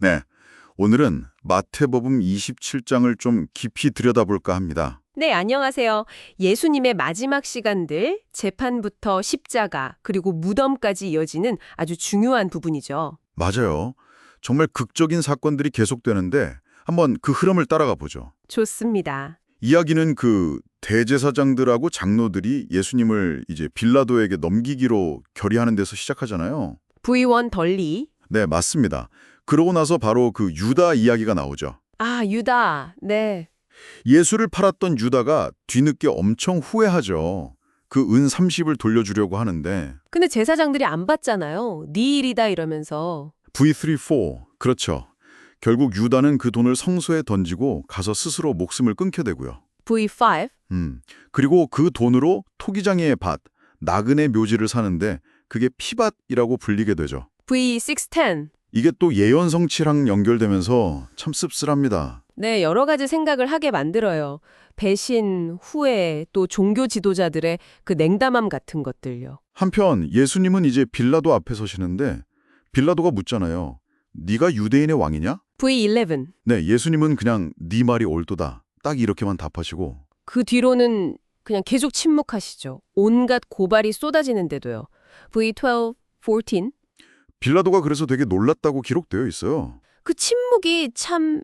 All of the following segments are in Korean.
네, 오늘은 마태복음 27장을 좀 깊이 들여다볼까 합니다. 네, 안녕하세요. 예수님의 마지막 시간들, 재판부터 십자가, 그리고 무덤까지 이어지는 아주 중요한 부분이죠. 맞아요. 정말 극적인 사건들이 계속되는데 한번 그 흐름을 따라가 보죠. 좋습니다. 이야기는 그 대제사장들하고 장로들이 예수님을 이제 빌라도에게 넘기기로 결의하는 데서 시작하잖아요. V1 덜리. 네, 맞습니다. 그러고 나서 바로 그 유다 이야기가 나오죠. 아, 유다. 네. 예수를 팔았던 유다가 뒤늦게 엄청 후회하죠. 그 은 30을 돌려주려고 하는데 근데 제사장들이 안 받잖아요. 네 일이다 이러면서. V34, 그렇죠. 결국 유다는 그 돈을 성소에 던지고 가서 스스로 목숨을 끊게 되고요. V5. 그리고 그 돈으로 토기장이의 밭, 나그네 묘지를 사는데 그게 피밭이라고 불리게 되죠. V610. 이게 또 예언 성취랑 연결되면서 참 씁쓸합니다. 네, 여러 가지 생각을 하게 만들어요. 배신, 후회, 또 종교 지도자들의 그 냉담함 같은 것들요. 한편 예수님은 이제 빌라도 앞에 서시는데 빌라도가 묻잖아요. 네가 유대인의 왕이냐? V11. 네, 예수님은 그냥 네 말이 옳도다. 딱 이렇게만 답하시고 그 뒤로는 그냥 계속 침묵하시죠. 온갖 고발이 쏟아지는데도요. V12, 14. 빌라도가 그래서 되게 놀랐다고 기록되어 있어요. 그 침묵이 참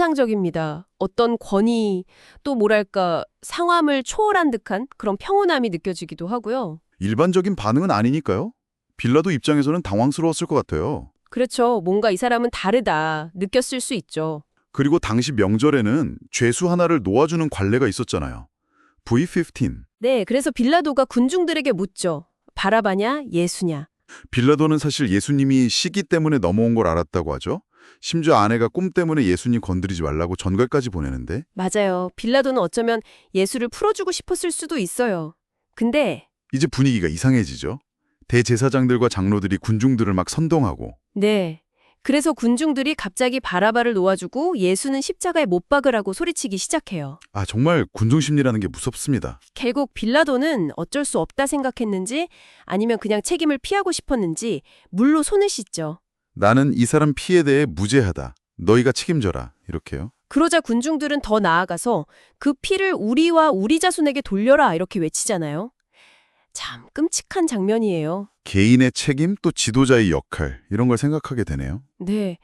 인상적입니다. 어떤 권위, 또 뭐랄까 상황을 초월한 듯한 그런 평온함이 느껴지기도 하고요. 일반적인 반응은 아니니까요. 빌라도 입장에서는 당황스러웠을 것 같아요. 그렇죠. 뭔가 이 사람은 다르다 느꼈을 수 있죠. 그리고 당시 명절에는 죄수 하나를 놓아주는 관례가 있었잖아요. V15. 네, 그래서 빌라도가 군중들에게 묻죠. 바라바냐, 예수냐. 빌라도는 사실 예수님이 시기 때문에 넘어온 걸 알았다고 하죠. 심지어 아내가 꿈 때문에 예수님 건드리지 말라고 전갈까지 보내는데 맞아요. 빌라도는 어쩌면 예수를 풀어주고 싶었을 수도 있어요. 근데 이제 분위기가 이상해지죠. 대제사장들과 장로들이 군중들을 막 선동하고 네. 그래서 군중들이 갑자기 바라바를 놓아주고 예수는 십자가에 못 박으라고 소리치기 시작해요. 정말 군중 심리라는 게 무섭습니다. 결국 빌라도는 어쩔 수 없다 생각했는지 아니면 그냥 책임을 피하고 싶었는지 물로 손을 씻죠. 나는 이 사람 피에 대해 무죄하다. 너희가 책임져라. 이렇게요. 그러자 군중들은 더 나아가서 그 피를 우리와 우리 자손에게 돌려라 이렇게 외치잖아요. 참 끔찍한 장면이에요. 개인의 책임 또 지도자의 역할 이런 걸 생각하게 되네요. 네.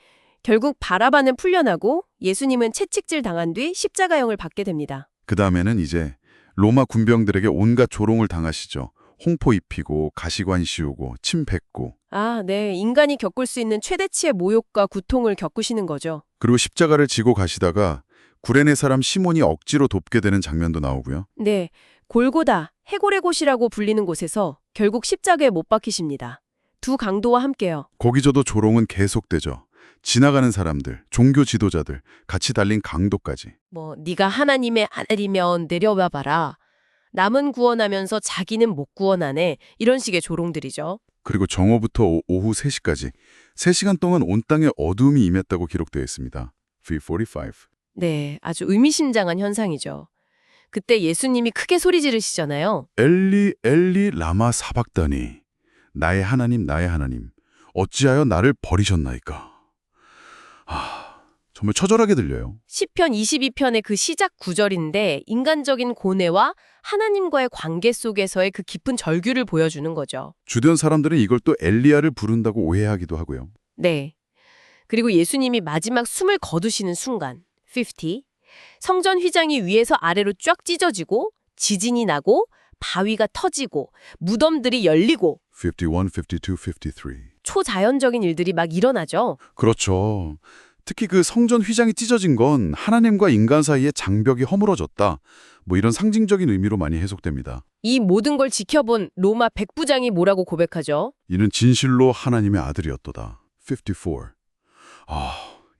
결국 바라바는 풀려나고 예수님은 채찍질 당한 뒤 십자가형을 받게 됩니다. 그 다음에는 이제 로마 군병들에게 온갖 조롱을 당하시죠. 홍포 입히고 가시관 씌우고 침 뱉고 아, 네. 인간이 겪을 수 있는 최대치의 모욕과 고통을 겪으시는 거죠. 그리고 십자가를 지고 가시다가 구레네 사람 시몬이 억지로 돕게 되는 장면도 나오고요. 네. 골고다, 해골의 곳이라고 불리는 곳에서 결국 십자가에 못 박히십니다. 두 강도와 함께요. 거기저도 조롱은 계속되죠. 지나가는 사람들, 종교 지도자들, 같이 달린 강도까지. 네가 하나님의 아들이면 내려와 봐라. 남은 구원하면서 자기는 못 구원하네. 이런 식의 조롱들이죠. 그리고 정오부터 오후 3시까지 3시간 동안 온 땅에 어두움이 임했다고 기록되어 있습니다. V45. 네, 아주 의미심장한 현상이죠. 그때 예수님이 크게 소리 지르시잖아요. 엘리 엘리 라마 사박다니 나의 하나님 나의 하나님 어찌하여 나를 버리셨나이까. 정말 처절하게 들려요. 시편 22편의 그 시작 구절인데 인간적인 고뇌와 하나님과의 관계 속에서의 그 깊은 절규를 보여주는 거죠. 주변 사람들은 이걸 또 엘리야를 부른다고 오해하기도 하고요. 네. 그리고 예수님이 마지막 숨을 거두시는 순간 50. 성전 휘장이 위에서 아래로 쫙 찢어지고 지진이 나고 바위가 터지고 무덤들이 열리고 51, 52, 53. 초자연적인 일들이 막 일어나죠. 그렇죠. 특히 그 성전 휘장이 찢어진 건 하나님과 인간 사이의 장벽이 허물어졌다. 이런 상징적인 의미로 많이 해석됩니다. 이 모든 걸 지켜본 로마 백부장이 뭐라고 고백하죠? 이는 진실로 하나님의 아들이었도다. 54.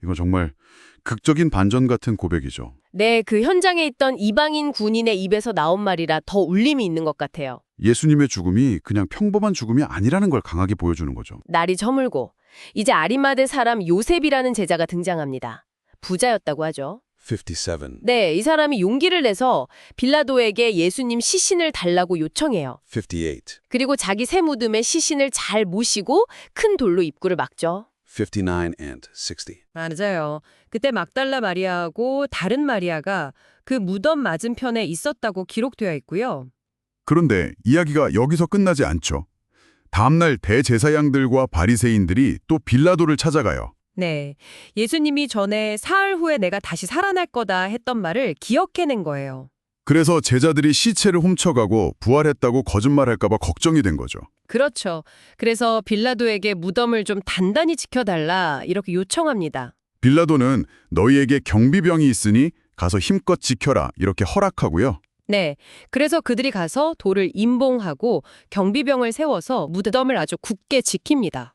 이건 정말 극적인 반전 같은 고백이죠. 네, 그 현장에 있던 이방인 군인의 입에서 나온 말이라 더 울림이 있는 것 같아요. 예수님의 죽음이 그냥 평범한 죽음이 아니라는 걸 강하게 보여주는 거죠. 날이 저물고 이제 아리마대 사람 요셉이라는 제자가 등장합니다. 부자였다고 하죠. 57. 네, 이 사람이 용기를 내서 빌라도에게 예수님 시신을 달라고 요청해요. 58. 그리고 자기 새 무덤에 시신을 잘 모시고 큰 돌로 입구를 막죠. 59 and 60. 맞아요. 그때 막달라 마리아하고 다른 마리아가 그 무덤 맞은편에 있었다고 기록되어 있고요. 그런데 이야기가 여기서 끝나지 않죠. 다음날 대제사장들과 바리새인들이 또 빌라도를 찾아가요. 네. 예수님이 전에 사흘 후에 내가 다시 살아날 거다 했던 말을 기억해낸 거예요. 그래서 제자들이 시체를 훔쳐가고 부활했다고 거짓말할까 봐 걱정이 된 거죠. 그렇죠. 그래서 빌라도에게 무덤을 좀 단단히 지켜달라 이렇게 요청합니다. 빌라도는 너희에게 경비병이 있으니 가서 힘껏 지켜라 이렇게 허락하고요. 네. 그래서 그들이 가서 돌을 임봉하고 경비병을 세워서 무덤을 아주 굳게 지킵니다.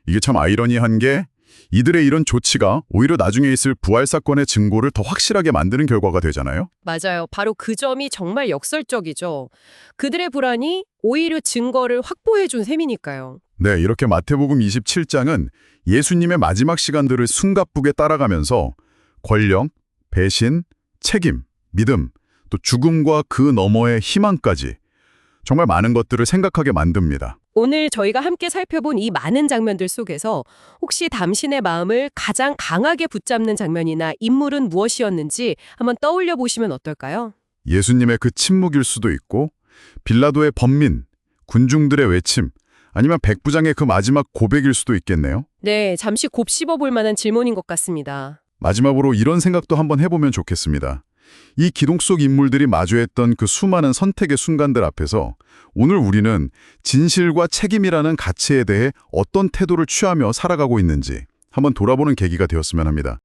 이게 참 아이러니한 게 이들의 이런 조치가 오히려 나중에 있을 부활 사건의 증거를 더 확실하게 만드는 결과가 되잖아요. 맞아요. 바로 그 점이 정말 역설적이죠. 그들의 불안이 오히려 증거를 확보해 준 셈이니까요. 네, 이렇게 마태복음 27장은 예수님의 마지막 시간들을 숨가쁘게 따라가면서 권력, 배신, 책임, 믿음, 또 죽음과 그 너머의 희망까지 정말 많은 것들을 생각하게 만듭니다. 오늘 저희가 함께 살펴본 이 많은 장면들 속에서 혹시 당신의 마음을 가장 강하게 붙잡는 장면이나 인물은 무엇이었는지 한번 떠올려 보시면 어떨까요? 예수님의 그 침묵일 수도 있고 빌라도의 번민, 군중들의 외침, 아니면 백부장의 그 마지막 고백일 수도 있겠네요. 네, 잠시 곱씹어 볼 만한 질문인 것 같습니다. 마지막으로 이런 생각도 한번 해보면 좋겠습니다. 이 기록 속 인물들이 마주했던 그 수많은 선택의 순간들 앞에서 오늘 우리는 진실과 책임이라는 가치에 대해 어떤 태도를 취하며 살아가고 있는지 한번 돌아보는 계기가 되었으면 합니다.